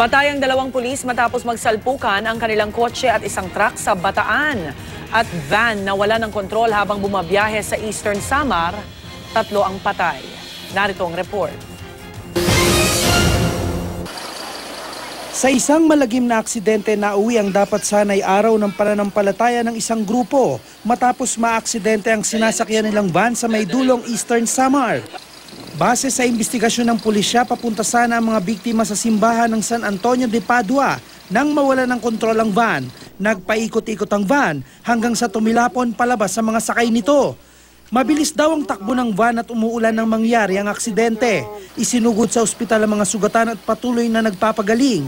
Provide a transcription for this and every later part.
Patay ang dalawang pulis matapos magsalpukan ang kanilang kotse at isang truck sa Bataan. At van na wala ng kontrol habang bumabiyahe sa Eastern Samar, 3 ang patay. Narito ang report. Sa isang malagim na aksidente, nauwi ang dapat sanay araw ng pananampalataya ng isang grupo matapos maaksidente ang sinasakyan nilang van sa may dulong Eastern Samar. Base sa investigasyon ng pulisya, papunta sana ang mga biktima sa simbahan ng San Antonio de Padua nang mawala ng kontrol ang van. Nagpaikot-ikot ang van hanggang sa tumilapon palabas sa mga sakay nito. Mabilis daw ang takbo ng van at umuulan nang mangyari ang aksidente. Isinugod sa ospital ang mga sugatan at patuloy na nagpapagaling.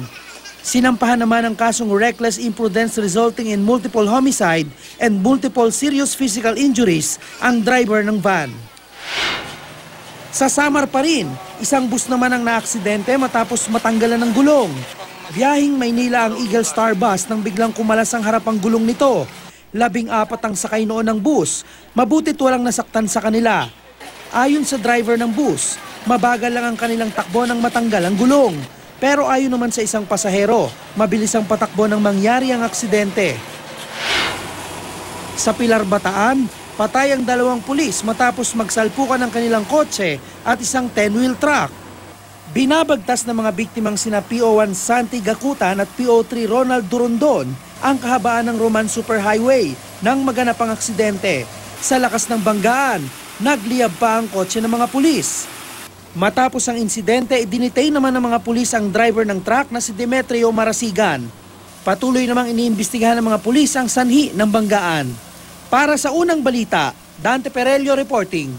Sinampahan naman ang kasong reckless imprudence resulting in multiple homicide and multiple serious physical injuries ang driver ng van. Sa Samar pa rin, isang bus naman ang naaksidente matapos matanggalan ng gulong. Biyahing Maynila ang Eagle Star bus nang biglang kumalas ang harapang gulong nito. 14 ang sakay noon ng bus, mabutit walang nasaktan sa kanila. Ayon sa driver ng bus, mabagal lang ang kanilang takbo nang matanggal ang gulong. Pero ayon naman sa isang pasahero, mabilis ang patakbo nang mangyari ang aksidente. Sa Pilar, Bataan, patay ang 2 pulis matapos magsalpukan ng kanilang kotse at isang 10-wheel truck. Binabagtas ng mga biktimang sina PO1 Santi Gakutan at PO3 Ronald Durondon ang kahabaan ng Roman Superhighway nang maganap ang aksidente. Sa lakas ng banggaan, nagliyab pa ang kotse ng mga pulis. Matapos ang insidente, idinitain naman ng mga pulis ang driver ng truck na si Demetrio Marasigan. Patuloy namang iniimbestigahan ng mga pulis ang sanhi ng banggaan. Para sa unang balita, Dante Perello reporting.